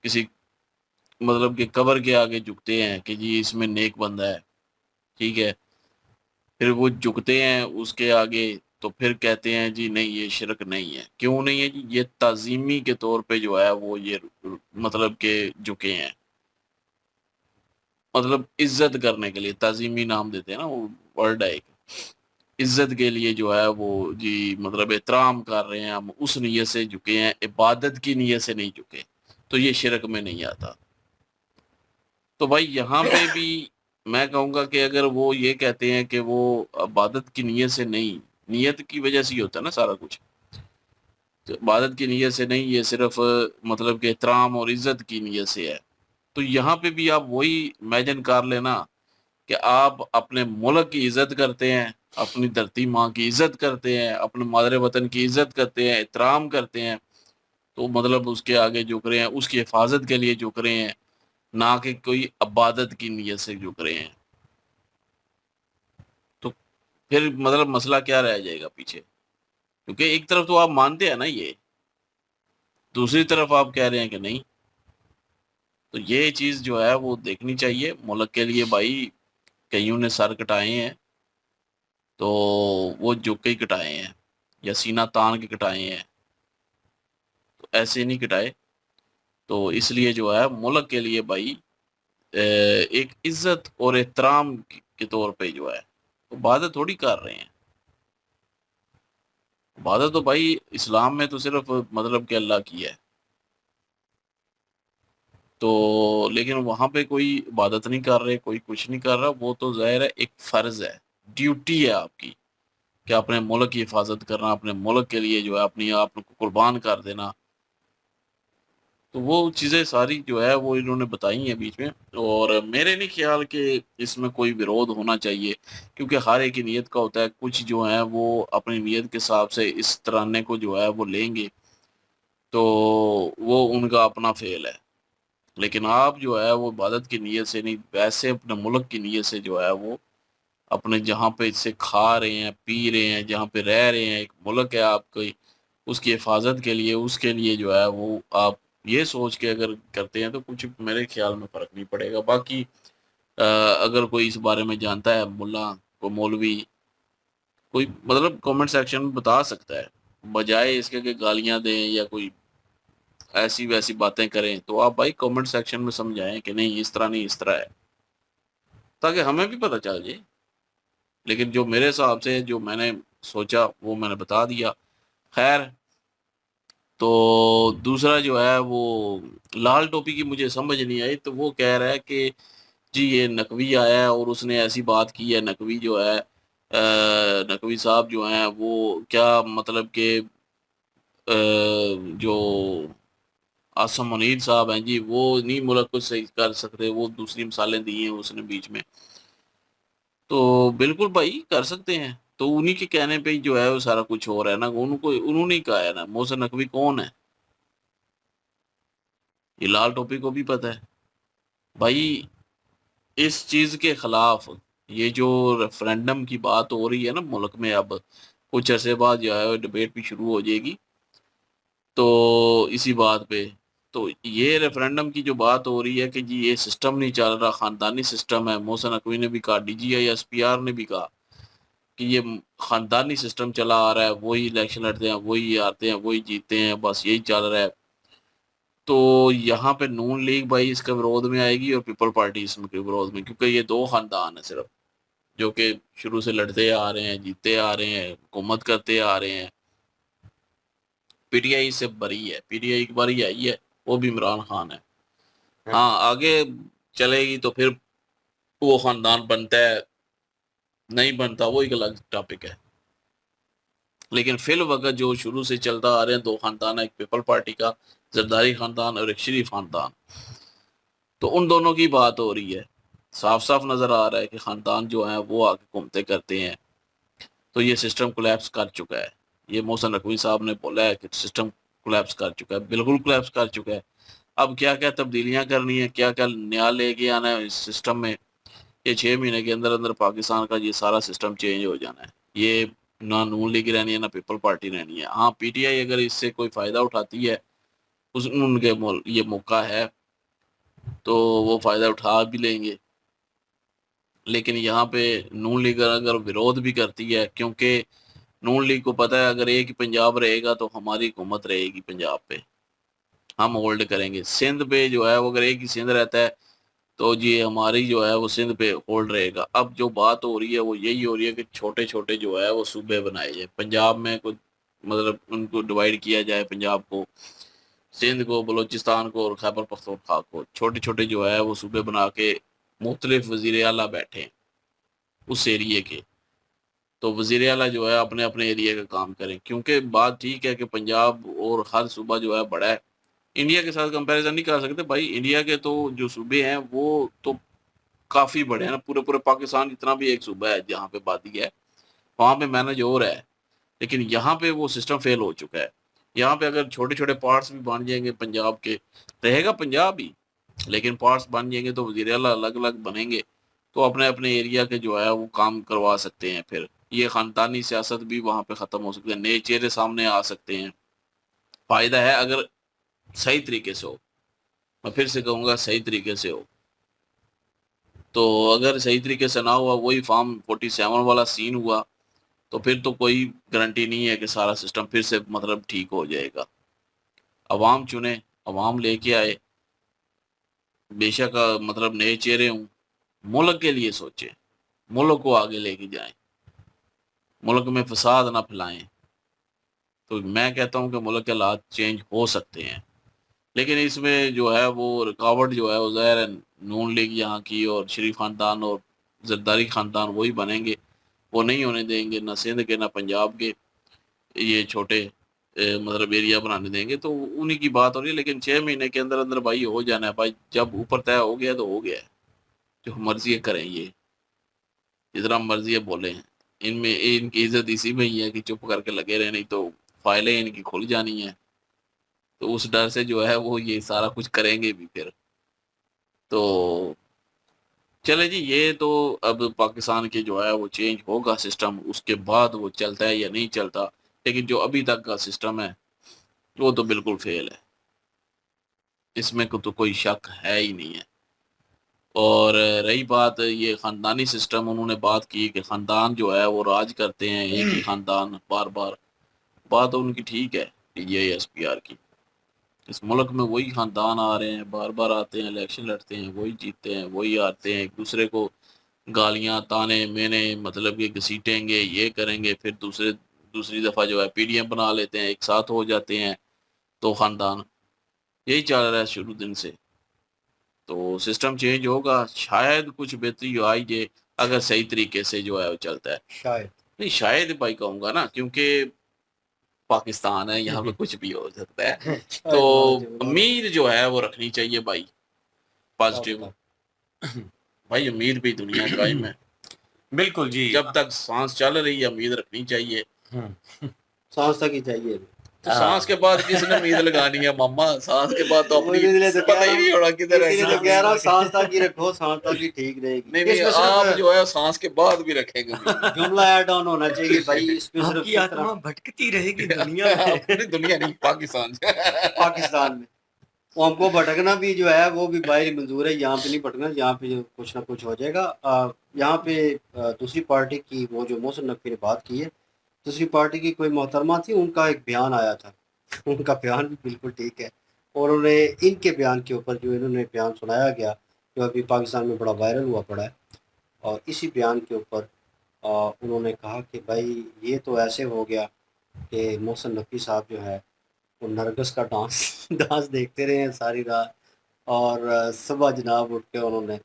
किसी मतलब कि कब्र के आगे झुकते हैं कि जी इसमें नेक बंदा है, ठीक है। फिर वो झुकते हैं उसके आगे, तो फिर कहते हैं जी नहीं ये शिरक नहीं है। क्यों नहीं है जी? ये ताज़ीमी के तौर पे जो है वो ये मतलब के झुके हैं, मतलब इज्जत करने के लिए ताज़ीमी नाम देते हैं ना, वो वर्ड है एक, इज्जत के लिए जो है वो जी मतलब एहतराम कर रहे हैं, हम उस नीयत से झुके हैं, इबादत की नीयत से नहीं झुके, तो ये शिरक में नहीं आता। तो भाई यहाँ पे भी मैं कहूँगा कि अगर वो ये कहते हैं कि वो इबादत की नीयत से नहीं, नीयत की वजह से ही होता है ना सारा कुछ, तो इबादत की नीयत से नहीं, ये सिर्फ मतलब कि एहतराम और इज्जत की नीयत से है। तो यहाँ पे भी आप वही इमेजिन कर लेना कि आप अपने मुल्क की इज्जत करते हैं, अपनी धरती माँ की इज्जत करते हैं, अपने मादरे वतन की इज्जत करते हैं, एहतराम करते हैं, तो मतलब उसके आगे झुक रहे हैं, उसकी हिफाजत के लिए झुक रहे हैं, ना कि कोई इबादत की नीयत से झुक रहे हैं। तो फिर मतलब मसला क्या रह जाएगा पीछे? क्योंकि एक तरफ तो आप मानते हैं ना ये, दूसरी तरफ आप कह रहे हैं कि नहीं। तो ये चीज़ जो है वो देखनी चाहिए मुल्क के लिए भाई। कईयों ने सर कटाए हैं, तो वो झुक के ही कटाए हैं या सीना तान के कटाए हैं, तो ऐसे नहीं कटाए। तो इसलिए जो है मुल्क के लिए भाई एक इज्जत और एहतराम के तौर पे जो है तो इबादत थोड़ी कर रहे हैं। इबादत तो भाई इस्लाम में तो सिर्फ मतलब कि अल्लाह की है। तो लेकिन वहाँ पे कोई इबादत नहीं कर रहे, कोई कुछ नहीं कर रहा, वो तो ज़ाहिर है एक फ़र्ज़ है, ड्यूटी है आपकी कि अपने मुल्क की हिफाजत करना, अपने मुल्क के लिए जो है अपनी आप को कुर्बान कर देना। तो वो चीज़ें सारी जो है वो इन्होंने बताई हैं बीच में, और मेरे नहीं ख्याल कि इसमें कोई विरोध होना चाहिए, क्योंकि हर एक की नीयत का होता है। कुछ जो हैं वो अपनी नीयत के हिसाब से इस तराने को जो है वो लेंगे, तो वो उनका अपना फ़ेल है। लेकिन आप जो है वो इबादत की नीयत से नहीं, वैसे अपने मुल्क की नीयत से जो है वो अपने जहाँ पे इससे खा रहे हैं, पी रहे हैं, जहाँ पे रह रहे हैं, एक मुल्क है आपकी, उसकी हिफाजत के लिए, उसके लिए जो है वो आप ये सोच के अगर करते हैं तो कुछ मेरे ख्याल में फ़र्क नहीं पड़ेगा। बाकी अगर कोई इस बारे में जानता है, मुल्ला, कोई मौलवी, कोई मतलब कमेंट सेक्शन में बता सकता है, बजाय इसके कि गालियाँ दें या कोई ऐसी वैसी बातें करें, तो आप भाई कमेंट सेक्शन में समझाएं कि नहीं इस तरह नहीं, इस तरह है, ताकि हमें भी पता चल जाए। लेकिन जो मेरे हिसाब से जो मैंने सोचा वो मैंने बता दिया। खैर, तो दूसरा जो है वो लाल टोपी की मुझे समझ नहीं आई। तो वो कह रहा है कि जी ये नकवी आया है और उसने ऐसी बात की है। नकवी जो है नकवी साहब जो हैं वो क्या मतलब कि जो आसम मुनीर साहब हैं जी, वो नहीं मुल्क को सही कर सकते, वो दूसरी मिसालें दी हैं उसने बीच में। तो बिल्कुल भाई कर सकते हैं, तो उन्हीं के कहने पे ही जो है वो सारा कुछ हो रहा है ना। उनको उन्होंने ही कहा है ना। मोहसिन नकवी कौन है? ये लाल टोपी को भी पता है भाई। इस चीज़ के खिलाफ ये जो रेफरेंडम की बात हो रही है ना मुल्क में, अब कुछ अरसे बाद जो है डिबेट भी शुरू हो जाएगी तो इसी बात पे। तो ये रेफरेंडम की जो बात हो रही है कि जी ये सिस्टम नहीं चल रहा, ख़ानदानी सिस्टम है। मोहसिन नकवी ने भी कहा, DGI SPR ने भी कहा कि ये ख़ानदानी सिस्टम चला आ रहा है, वही इलेक्शन लड़ते हैं, वही आते हैं, वही जीतते हैं, बस यही चल रहा है। तो यहाँ पे नून लीग भाई इसके विरोध में आएगी और पीपल पार्टी इसके विरोध में, क्योंकि ये दो खानदान है सिर्फ जो कि शुरू से लड़ते आ रहे हैं, जीतते आ रहे हैं, हुकूमत करते आ रहे हैं। PTI से बरी है, PTI एक बार ही आई है, वो भी इमरान खान है। हाँ, आगे चलेगी तो फिर वो खानदान बनता है, नहीं बनता वो एक अलग टॉपिक है। लेकिन फिल वक्त जो शुरू से चलता आ रहे हैं दो खानदान है, एक पीपल पार्टी का जरदारी खानदान और एक शरीफ खानदान, तो उन दोनों की बात हो रही है। साफ साफ नज़र आ रहा है कि खानदान जो है वो आगे घूमते करते हैं, तो ये सिस्टम कोलैप्स कर चुका है। ये मोहसिन नकवी साहब ने बोला है कि सिस्टम कोलैप्स कर चुका है, बिल्कुल कोलैप्स कर चुका है। अब क्या क्या तब्दीलियां करनी है, क्या क्या नया लेके आना है इस सिस्टम में, ये 6 महीने के अंदर अंदर पाकिस्तान का ये सारा सिस्टम चेंज हो जाना है। ये ना नून लीग रहनी है ना पीपल पार्टी रहनी है। हाँ, पीटीआई अगर इससे कोई फ़ायदा उठाती है, उस उनके ये मौका है तो वो फ़ायदा उठा भी लेंगे। लेकिन यहाँ पे नून लीग अगर विरोध भी करती है, क्योंकि नून लीग को पता है अगर एक ही पंजाब रहेगा तो हमारी हुकूमत रहेगी पंजाब पे, हम होल्ड करेंगे। सिंध पे जो है वो अगर एक ही सिंध रहता है तो जी हमारी जो है वो सिंध पे होल्ड रहेगा। अब जो बात हो रही है वो यही हो रही है कि छोटे छोटे जो है वो सूबे बनाए जाए पंजाब में, कुछ मतलब उनको डिवाइड किया जाए, पंजाब को, सिंध को, बलूचिस्तान को और खैबर पख्तूनख्वा को छोटे छोटे जो है वो सूबे बना के मुख्तलिफ वज़ीर आला बैठे उस एरिए के, तो वज़ीर आला जो है अपने अपने एरिया का काम करें। क्योंकि बात ठीक है कि पंजाब और हर सूबा जो है बड़ा है, इंडिया के साथ कंपैरिजन नहीं कर सकते भाई। इंडिया के तो जो सूबे हैं वो तो काफ़ी बड़े हैं ना, पूरे पूरे पाकिस्तान जितना भी एक सूबा है जहाँ पे आबादी है वहाँ पे मैनेज हो रहा है। लेकिन यहाँ पे वो सिस्टम फेल हो चुका है। यहाँ पे अगर छोटे छोटे पार्ट्स भी बन जाएंगे पंजाब के, रहेगा पंजाब ही, लेकिन पार्ट्स बन जाएंगे तो वज़ीर आला अलग अलग बनेंगे, तो अपने अपने एरिया के जो है वो काम करवा सकते हैं। फिर ये ख़ानदानी सियासत भी वहाँ पे ख़त्म हो सकती है, नए चेहरे सामने आ सकते हैं। फ़ायदा है अगर सही तरीके से हो, मैं फिर से कहूँगा सही तरीके से हो। तो अगर सही तरीके से ना हुआ, वही फॉर्म 47 वाला सीन हुआ, तो फिर तो कोई गारंटी नहीं है कि सारा सिस्टम फिर से मतलब ठीक हो जाएगा। अवाम चुने, अवाम लेके आए, बेशक मतलब नए चेहरे हों, मुल्क के लिए सोचें, मुल्क को आगे लेके जाएं, मुल्क में फसाद ना फैलाएं। तो मैं कहता हूँ कि मुल्क के हालात चेंज हो सकते हैं, लेकिन इसमें जो है वो रुकावट जो है वो ज़ाहिर है नून लीग यहाँ की और शरीफ खानदान और जरदारी खानदान वही बनेंगे, वो नहीं होने देंगे ना सिंध के ना पंजाब के ये छोटे मतलब एरिया बनाने देंगे। तो उन्हीं की बात हो रही है। लेकिन 6 महीने के अंदर अंदर भाई हो जाना है भाई, जब ऊपर तय हो गया तो हो गया है। जो मर्जी करें, ये जितना मर्जी है बोले, इनमें इनकी इज्जत इसी में ही है कि चुप करके लगे रहे, नहीं तो फाइलें इनकी खुल जानी है। तो उस डर से जो है वो ये सारा कुछ करेंगे भी फिर। तो चले जी, ये तो अब पाकिस्तान के जो है वो चेंज होगा सिस्टम, उसके बाद वो चलता है या नहीं चलता। लेकिन जो अभी तक का सिस्टम है वो तो बिल्कुल फेल है, इसमें को तो कोई शक है ही नहीं है। और रही बात ये ख़ानदानी सिस्टम, उन्होंने बात की कि ख़ानदान जो है वो राज करते हैं, एक ही ख़ानदान बार बार, बात उनकी ठीक है PTI-SPR की। इस मुल्क में वही ख़ानदान आ रहे हैं, बार बार आते हैं, इलेक्शन लड़ते हैं, वही जीतते हैं, वही हारते हैं, एक दूसरे को गालियाँ ताने मैंने मतलब कि घसीटेंगे, ये करेंगे, फिर दूसरी दफ़ा जो है PDM बना लेते हैं, एक साथ हो जाते हैं तो ख़ानदान। यही चल रहा है शुरू दिन से। तो सिस्टम चेंज होगा, शायद कुछ बेहतरी आई जे अगर सही तरीके से जो है वो चलता है। शायद नहीं, शायद भाई कहूँगा ना, क्योंकि पाकिस्तान है, यहाँ पे कुछ भी हो सकता है। तो उम्मीद जो है वो रखनी चाहिए भाई, पॉजिटिव। भाई उम्मीद भी दुनिया कायम है, बिल्कुल जी। जब तक सांस चल रही है उम्मीद रखनी चाहिए। सांस तक ही चाहिए। तो सांस के बाद किसने उम्मीद लगानी है मामा? सांस के बाद तो अपनी पता ही नहीं होना किधर है। इसीलिए तो कह रहा हूं सांस तक ही रखो, सांस तक ही ठीक रहेगी। नहीं नहीं, आप जो है सांस के बाद भी रखेंगे। जुमला ऐड ऑन होना चाहिए भाई, इसमें सिर्फ आपकी आत्मा भटकती रहेगी दुनिया में। अपनी दुनिया नहीं, पाकिस्तान से। पाकिस्तान में वो हमको भटकना भी जो है वो भी बाहर मंजूर है, यहाँ पे नहीं भटकना, यहाँ पे जो कुछ ना कुछ हो जाएगा। यहाँ पे दूसरी पार्टी की वो जो मोहसिन नकवी ने बात की है, दूसरी पार्टी की कोई मोहतरमा थी, उनका एक बयान आया था, उनका बयान भी बिल्कुल ठीक है। और उन्हें इनके बयान के ऊपर जो इन्होंने बयान सुनाया गया, जो अभी पाकिस्तान में बड़ा वायरल हुआ पड़ा है, और इसी बयान के ऊपर उन्होंने कहा कि भाई ये तो ऐसे हो गया कि मोहसिन नकवी साहब जो है वो नरगिस का डांस देखते रहे हैं सारी रात, और सुबह जनाब उठ के उन्होंने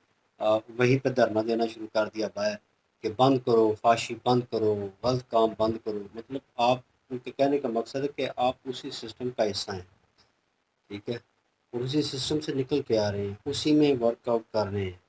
वहीं पे धरना देना शुरू कर दिया बाहर कि बंद करो, फाशी बंद करो, गलत काम बंद करो। मतलब आप उनके कहने का मकसद है कि आप उसी सिस्टम का हिस्सा हैं, ठीक है, और उसी सिस्टम से निकल के आ रहे हैं, उसी में वर्कआउट कर रहे हैं,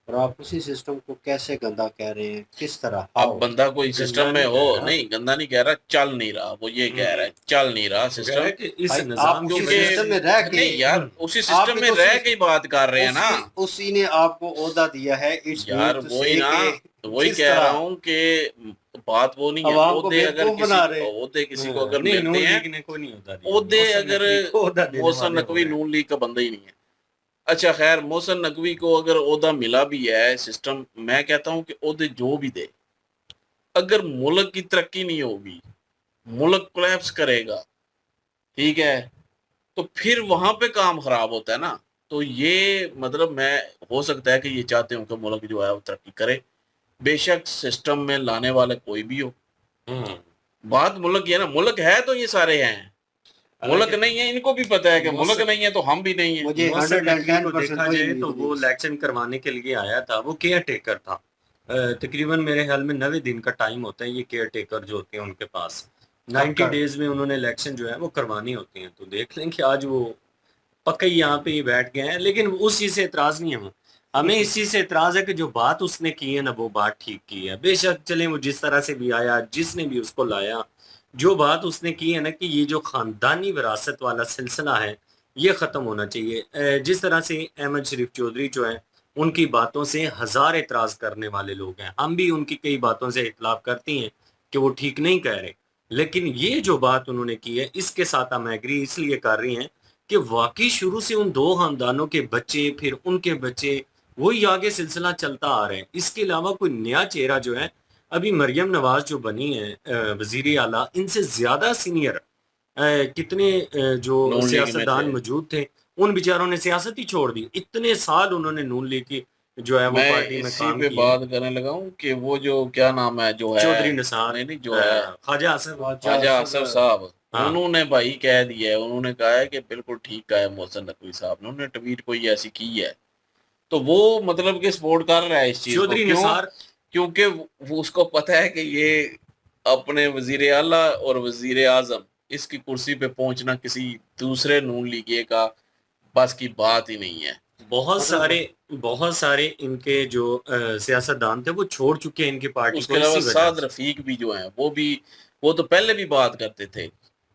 और आप उसी सिस्टम को कैसे गंदा कह रहे हैं, किस तरह, अब बंदा कोई सिस्टम में हो, नहीं गंदा नहीं कह रहा, चल नहीं रहा, वो ये कह रहा है चल नहीं रहा सिस्टम, इस भाई, निजाम आप की उसी वजह सिस्टम से में रह के, नहीं यार उसी आप सिस्टम भी में तो रह उसी- के ही बात कर रहे हैं ना उसी ने आपको ओहदा दिया है। इट्स यार, वही ना, वही किस कह तरह रहा हूँ कि बात वो नहीं है, अवाम को ओहदे अगर बेवकूफ बना रहे। ओहदे किसी को अगर नहीं, नून मिलते हैं, लीग ने कोई नहीं होता दिया। ओहदे मोहसिन अगर नकवी को ओहदा देने मोहसिन वाले नकवी हो गए। नून लीग का बंदा ही नहीं है। अच्छा खैर, मोहसिन नकवी को अगर ओहदा मिला भी है, सिस्टम, मैं कहता हूँ कि ओहदे जो भी दे, अगर मुल्क की तरक्की नहीं होगी, मुल्क कोलैप्स करेगा, ठीक है, तो फिर वहां पे काम खराब होता है ना। तो ये मतलब मैं, हो सकता है कि ये चाहते हूँ कि मुल्क जो है वो तरक्की करे, बेशक सिस्टम में लाने वाले कोई भी हो। बात मुल्क ये ना, मुल्क है तो ये सारे हैं, मुल्क नहीं है इनको भी पता है कि मुल्क नहीं है तो हम भी नहीं है। मुझे मोहसिन नकवी को 110% देखा कोई जाए उम्मीद तो नहीं वो है। इलेक्शन करवाने के लिए आया था, वो केयर टेकर था। तकरीबन मेरे ख्याल में 90 दिन का टाइम होता है ये केयर टेकर जो होते हैं उनके पास, 90 डेज में उन्होंने इलेक्शन जो है वो करवानी होती है। तो देख लें कि आज वो पक्का ही यहाँ पे ही बैठ गए हैं, लेकिन उस चीज से एतराज नहीं है हमें इस चीज से एतराज है कि जो बात उसने की है ना वो बात ठीक की है। बेशक चले वो जिस तरह से भी आया, जिसने भी उसको लाया, जो बात उसने की है ना कि ये जो खानदानी विरासत वाला सिलसिला है ये खत्म होना चाहिए। जिस तरह से अहमद शरीफ चौधरी जो है उनकी बातों से हजार एतराज करने वाले लोग हैं, हम भी उनकी कई बातों से इख्तलाफ करती हैं कि वो ठीक नहीं कह रहे, लेकिन ये जो बात उन्होंने की है इसके साथ हम एग्री इसलिए कर रही हैं कि वाकई शुरू से उन दो खानदानों के बच्चे फिर उनके बच्चे वही आगे सिलसिला चलता आ रहे हैं। इसके अलावा कोई नया चेहरा जो है, अभी मरियम नवाज जो बनी है वजीर आला, इनसे ज्यादा सीनियर कितने जो नून लीग में सियासतदान थे। मौजूद थे, उन बेचारों ने सियासत ही छोड़ दी। इतने साल उन्होंने नून लीग की जो है वो मैं पार्टी में इसी काम पे किया। बात करने लगा हूँ कि वो जो क्या नाम है जो है, चौधरी निसार, नहीं जो है ख्वाजा आसिफ, ख्वाजा आसिफ साहब, हाँ। उन्होंने भाई कह दिया है, उन्होंने कहा है कि बिल्कुल ठीक कहा है मोहसिन नकवी साहब ने, उन्होंने ट्वीट कोई ऐसी की है, तो वो मतलब कि सपोर्ट कर रहा है इस चीज को। चौधरी क्यों? निसार, क्योंकि वो उसको पता है कि ये अपने वजीर आला और वजीर आजम, इसकी कुर्सी पे पहुंचना किसी दूसरे नून लीगे का बस की बात ही नहीं है। बहुत सारे इनके जो सियासतदान थे वो छोड़ चुके हैं इनकी पार्टी उसके को अलावा इसी वजह साद से। रफीक भी जो है वो तो पहले भी बात करते थे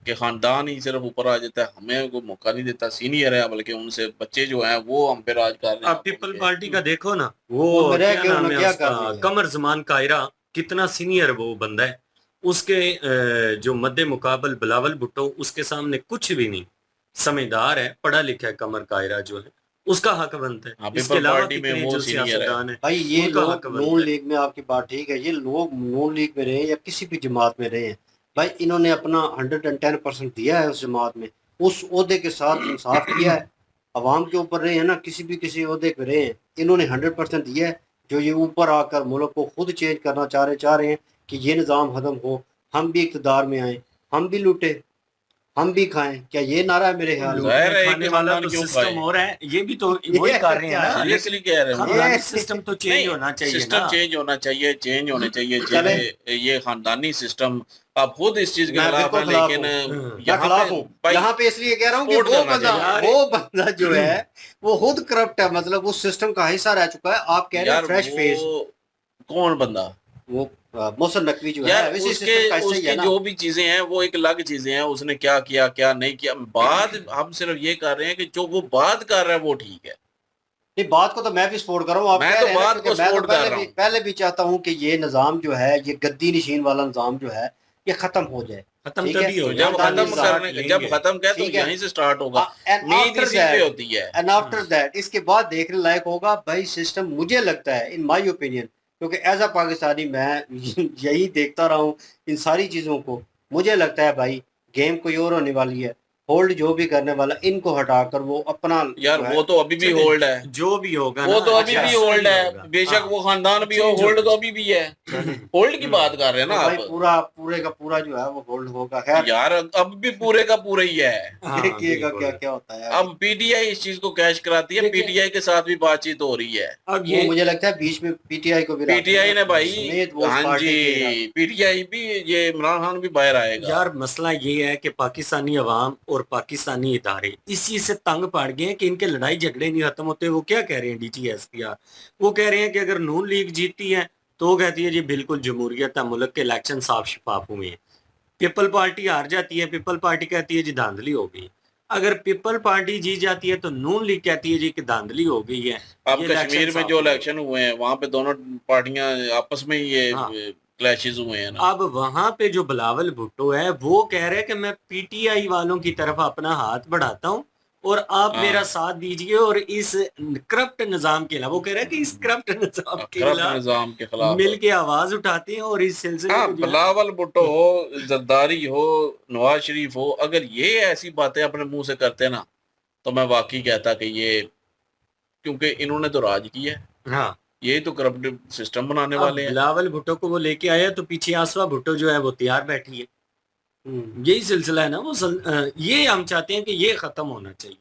कि खानदान ही सिर्फ ऊपर आ जाता है, हमें कोई मौका नहीं देता, सीनियर है बल्कि उनसे बच्चे जो हैं वो हम पे राज कर रहे हैं। आप पीपल पार्टी का देखो ना, वो वो रह क्या के नाम उन्होंने है क्या उसका, कर लिया? कमर जमान कायरा, कितना सीनियर वो बंदा है, उसके जो मद्दे मुकाबल बिलावल भुट्टो उसके सामने कुछ भी नहीं, समझदार है, पढ़ा लिखा है कमर कायरा जो है, उसका हक बनता हाँ, है। इसके पीपल अलावा पार्टी में कितने वो जो सीनियर है। सियासतदान है भाई ये उनका लोग हक बनता नून है। लीग में, आपकी बात ठीक है, ये लोग नून लीग में रहे या किसी भी जमात में रहे हैं, भाई इन्होंने अपना 110% दिया है उस जमात में, उस ओहदे के साथ इंसाफ किया है, अवाम के ऊपर रहे हैं ना, किसी ओहदे पे रहे हैं, इन्होंने 100% दिया है। जो ये ऊपर आकर मुल्क को खुद चेंज करना चाह रहे हैं कि ये निज़ाम खत्म हो, हम भी इक़्तिदार में आए, हम भी लूटे, हम भी खाएं, क्या ये नारा है मेरे ख्याल में? जाहिर है खाने कि वाला खानदान तो क्यों सिस्टम खाए? हो रहा है, ये भी तो वही कर रहे हैं ना, सीरियसली कह रहे हैं। खानदानी सिस्टम तो चेंज नहीं, होना चाहिए सिस्टम ना। चेंज होना चाहिए, चेंज होने चाहिए चले। ये खानदानी सिस्टम, आप खुद इस चीज के मैं खिलाफ बिल्कुल हैं, खिलाफ लेकिन हूँ। मैं यहाँ खिलाफ पे हूँ, भाई यहाँ पे इसलिए कह रहा हूँ कि सपोर्ट करना चाहिए। वो बंदा जो है वो खुद करप्ट है, मतलब उस सिस्टम का हिस्सा रह चुका है। आप कह रहे हैं यार फ्रेश फेस, वो कौन बंदा, वो मोहसिन नकवी जो यार है इसी उसके सिस्टम का हिस्सा ही उसके है ना। जो भी चीजें हैं वो एक अलग चीजें हैं, उसने क्या किया क्या नहीं किया, बात हम सिर्फ ये कर रहे हैं कि जो वो बात कर रहा है वो ठीक है। नहीं, बात को तो मैं भी सपोर्ट कर रहा हूँ, आप मैं कह तो रहे हैं ना, बात को क्योंकि मैं तो सपोर्ट कर रहा हूँ। पहले भी चाहता हूँ कि ये निज़ाम जो है, ये गद्दी नशीन वाला निज़ाम जो है ये खत्म हो जाए। खत्म ठीक है? तभी हो तो जब खानदानी खत्म निज़ाम करने जब खत्म कर तो ठीक है। यहीं से स्टार्ट होगा, And नींद after इसी पे that- होती है। एंड आफ्टर दैट इसके बाद देखने लायक होगा भाई सिस्टम, मुझे लगता है इन माय ओपिनियन, क्योंकि एज अ पाकिस्तानी मैं यही देखता रहा हूँ इन सारी चीज़ों को, मुझे लगता है भाई गेम कोई और होने वाली है। होल्ड जो भी करने वाला, इनको हटाकर वो अपना यार जो है, वो तो अभी भी होल्ड है, जो भी होगा वो ना, तो अभी अच्छा, भी होल्ड सही है, होगा। बेशक हाँ। वो खानदान भी हो, Change होल्ड होगा। तो अभी भी है। होल्ड की बात कर रहे हैं ना भाई आप पूरा पूरे का पूरा जो है वो होल्ड होगा। खैर यार, अब भी पूरे का पूरा ही है। हाँ, देखिएगा बिल्कुल। क्या क्या होता है। अब पीटीआई इस चीज को कैश कराती है, देखिए- पीटीआई के साथ भी बातचीत हो रही है। अब वो ये मुझे लगता है बीच में पीटीआई को भी रख पीटीआई देगा, ने भाई, समेत वो उस हाँ पार्टी के जी, पीटीआई भी, ये इमरान खान भी बाहर आएगा। यार मसला ये है कि पाकिस्तानी अवाम और पाकिस्तानी इदारे इस चीज से तंग पड़ गए हैं कि इनके लड़ाई झगड़े नहीं खत्म होते। वो क्या कह रहे हैं DGSPR, वो कह रहे हैं कि अगर नून लीग जीतती है तो वो कहती है जी बिल्कुल जमहूरियत है, मुल्क के इलेक्शन साफ शफाफ हुए हैं। पीपल पार्टी हार जाती है, पीपल पार्टी कहती है जी धांधली हो गई। अगर पीपल पार्टी जीत जाती है तो नून लीग कहती है जी कि धांधली हो गई है। अब ये कश्मीर इलेक्शन में साफ जो हो गए। इलेक्शन हुए हैं वहां पे दोनों पार्टियां आपस में ही ये हाँ। क्लैशेस हुए हैं ना। अब वहां पे जो बिलावल भुट्टो है वो कह रहे हैं कि मैं पीटीआई वालों की तरफ अपना हाथ बढ़ाता हूं और आप हाँ। मेरा साथ दीजिए, और इस करप्ट निजाम के खिलाफ, वो कह रहे हैं कि इस करप्ट निजाम के करप्ट खिलाफ निजाम के खिलाफ। मिल के आवाज उठाते हैं और इस सिलसिले हाँ, में जो है- बिलावल भुट्टो हो, जरदारी हो, नवाज शरीफ हो, अगर ये ऐसी बातें अपने मुंह से करते ना तो मैं वाकई कहता कि ये, क्योंकि इन्होंने तो राज किया है, हाँ, यही तो करप्ट सिस्टम बनाने अब वाले हैं। बिलावल भुट्टो को वो लेके आया तो पीछे आसवा भुट्टो जो है वो तैयार बैठी है। यही सिलसिला है ना। ये हम चाहते हैं कि ये खत्म होना चाहिए।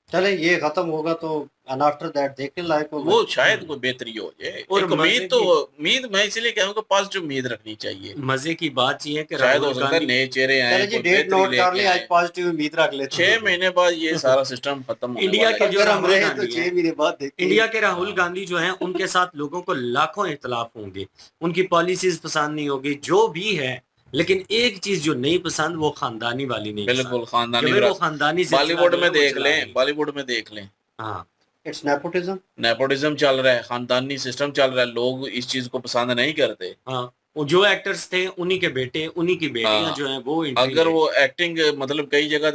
चले ये खत्म होगा तो आफ्टर दैट देखने लायक होगा। वो शायद कोई बेहतरी हो जाए। और एक मजे उम्मीद तो, की- उम्मीद मैं इसलिए कहूँगा पॉजिटिव उम्मीद रखनी चाहिए। मजे की बात ये है कि शायद हो राहुल सकता है गांधी नए चेहरे आए, चले जी कोई डेट बेहतरी नोट कर ले, लेके आज आए। पॉजिटिव उम्मीद रख लेते 6 महीने बाद ये सारा सिस्टम खत्म होने इंडिया वाला के है। जो अगर हम राहुल रहे तो गांधी 6 हैं, महीने बाद देखते इंडिया के राहुल गांधी जो हैं उनके साथ लोगों को लाखों इख्तलाफ होंगे, उनकी पॉलिसीज पसंद नहीं होगी, जो भी है, लेकिन एक चीज जो नहीं पसंद वो खानदानी वाली नहीं बिल्कुल पसंद। खानदानी कि भाई वो विरासत। खानदानी सिलसिला बॉलीवुड जो है में वो देख चला लें, रही है। बॉलीवुड में देख लें, हाँ, इट्स नेपोटिज्म। नेपोटिज्म चल रहा है, खानदानी सिस्टम चल रहा है, लोग इस चीज को पसंद नहीं करते। हाँ, वो जो एक्टर्स थे उन्हीं के बेटे, उन्हीं की बेटियां हाँ। जो हैं वो entry अगर ले- वो एक्टिंग मतलब कई जगह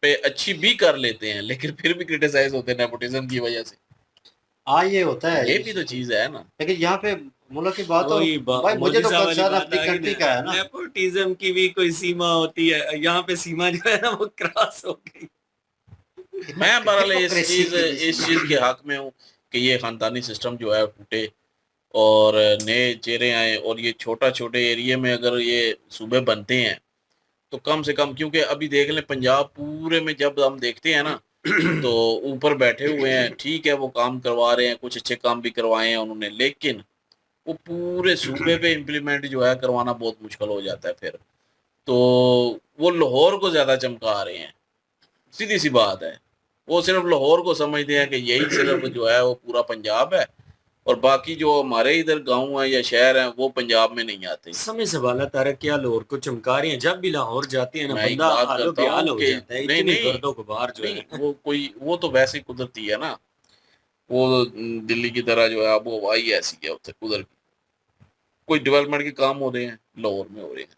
पे अच्छी भी कर लेते हैं लेकिन फिर भी क्रिटिसाइज होते हैं नेपोटिज्म की वजह से। हाँ ये होता है, ये भी तो चीज है ना। लेकिन यहाँ पे मुल्क की बात तो वही भाई मुझे तो मोदी साहब वाली कंसर्न बात अपनी आ गई कंट्री ना, का है ना। नेपोटिज्म की भी कोई सीमा होती है, यहाँ पे सीमा जो है ना वो क्रॉस हो गई। मैं बहरहाल Hypocrisy इस चीज के हक में हूँ कि ये खानदानी सिस्टम जो है टूटे और नए चेहरे आए, और ये छोटा छोटे एरिया में अगर ये सूबे बनते हैं तो कम से कम, क्योंकि अभी देख लें पंजाब पूरे में जब हम देखते हैं ना तो ऊपर बैठे हुए हैं, ठीक है वो काम करवा रहे हैं, कुछ अच्छे काम भी करवाए हैं उन्होंने, लेकिन वो पूरे सूबे पे इम्प्लीमेंट जो है करवाना बहुत मुश्किल हो जाता है फिर। तो वो लाहौर को ज्यादा चमका रहे हैं, सीधी सी बात है। वो सिर्फ लाहौर को समझते हैं कि यही सिर्फ जो है वो पूरा पंजाब है, और बाकी जो हमारे इधर गांव है या शहर है वो पंजाब में नहीं आते। समय सवाल है तारक, क्या लाहौर को चमका रही है? जब भी लाहौर जाती है ना मैं एक बंदा बात हालो करता बेहाल हूँ हो कि जाता है, नहीं, इतनी नहीं, गर्दो गुबार जो नहीं, है। वो तो वैसे ही कुदरती है ना। वो दिल्ली की तरह जो है आबो हवा ही ऐसी है उधर की। कोई डेवलपमेंट के काम हो रहे हैं लाहौर में हो रहे हैं,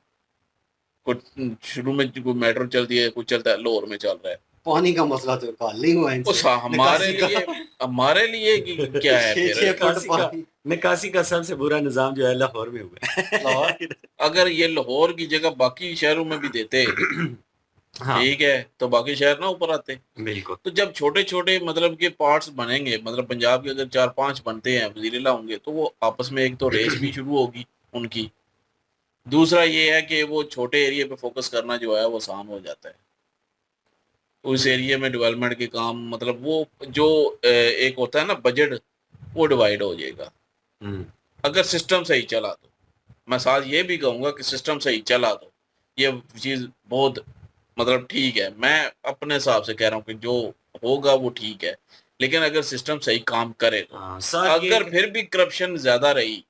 कुछ शुरू में कोई मेट्रो चलती है, कुछ चलता है लाहौर में चल रहा है। पानी का मसला तो हल नहीं हुआ इनसे। उस हमारे लिए क्या है छह- फिर? छह फुट निकासी का पानी। निकासी का सबसे बुरा निजाम जो है लाहौर में हुआ है। लाहौर अगर ये लाहौर की जगह बाकी शहरों में भी देते हाँ, ठीक है तो बाकी शहर ना ऊपर आते। बिल्कुल। तो जब छोटे छोटे मतलब के पार्ट्स बनेंगे, मतलब पंजाब के अगर 4-5 बनते हैं, वजीरिल्ला होंगे, तो वो आपस में एक तो रेस भी शुरू होगी उनकी। दूसरा ये है कि वो छोटे एरिया पे फोकस करना जो है वो आसान हो जाता है। उस एरिया में डेवलपमेंट के काम, मतलब वो जो एक होता है ना बजट, वो डिवाइड हो जाएगा अगर सिस्टम सही चला तो। मैं साथ ये भी कहूँगा कि सिस्टम सही चला तो ये चीज़ बहुत मतलब ठीक है। मैं अपने हिसाब से कह रहा हूँ कि जो होगा वो ठीक है, लेकिन अगर सिस्टम सही काम करेगा, हाँ, साथ ये अगर फिर भी करप्शन ज्यादा रही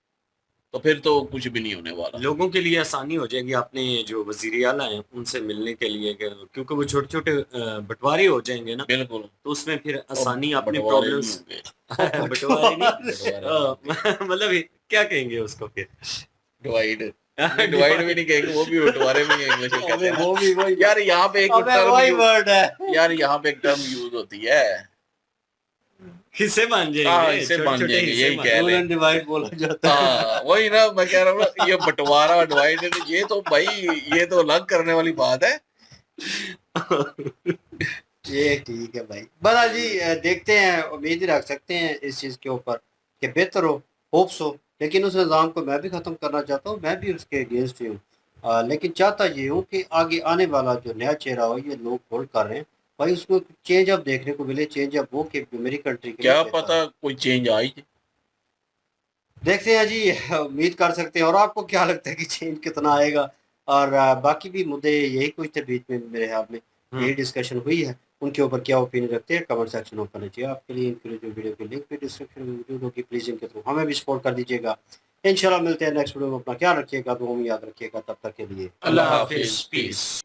तो फिर तो कुछ भी नहीं होने वाला। लोगों के लिए आसानी हो जाएगी अपने जो वजीर आला हैं उनसे मिलने के लिए, क्योंकि वो छोटे छोटे बंटवारे हो जाएंगे ना, बिल्कुल, तो उसमें फिर आसानी अपने बंटवारे प्रॉब्लम्स नहीं होंगे। बंटवारे नहीं बंटवारे मतलब क्या कहेंगे उसको फिर? डिवाइड भी नहीं कहेंगे, वो भी बंटवारे में इंग्लिश में कहते अबे हैं। वो भी वही यार यहाँ पे एक अबे वही वर्ड है। यार यहाँ पे एक टर्म यूज होती है, हिस्से बन हाँ, जाएंगे, हिस्से छोटे बन छोटे जाएंगे, हिस्से यही बन कह रोल रहे एंड डिवाइड बोला जाता है। हाँ, वही ना मैं कह रहा हूँ ना, ये बंटवारा डिवाइड ये तो भाई ये तो अलग करने वाली बात है। ये ठीक है भाई। बड़ा जी देखते हैं, उम्मीद ही रख सकते हैं इस चीज के ऊपर कि बेहतर हो, होप्स हो लेकिन उस निज़ाम को मैं भी ख़त्म करना चाहता हूँ, मैं भी उसके अगेंस्ट ही हूँ। लेकिन चाहता ये हूँ कि आगे आने वाला जो नया चेहरा हो, ये लोग होल्ड कर रहे हैं भाई, उसको चेंज अप देखने को मिले, चेंज अप वो कि मेरी कंट्री के लिए क्या बेहतर पता है। कोई चेंज आई जाए। देखते हैं जी, उम्मीद कर सकते हैं। और आपको क्या लगता है कि चेंज कितना आएगा? और बाकी भी मुद्दे यही कुछ थे बीच में, मेरे ख्याल में यही डिस्कशन हुई है। उनके ऊपर क्या ओपिनियन रखते हैं कमेंट सेक्शन में करना चाहिए। आपके लिए इनके जो वीडियो की लिंक भी डिस्क्रिप्शन में मौजूद होगी, प्लीज़ इनके थ्रू हमें भी सपोर्ट कर दीजिएगा। इंशाल्लाह मिलते हैं नेक्स्ट वीडियो में। अपना ख्याल रखिएगा, दुआ में याद रखिएगा। तब तक के लिए अल्लाह हाफिज, पीस।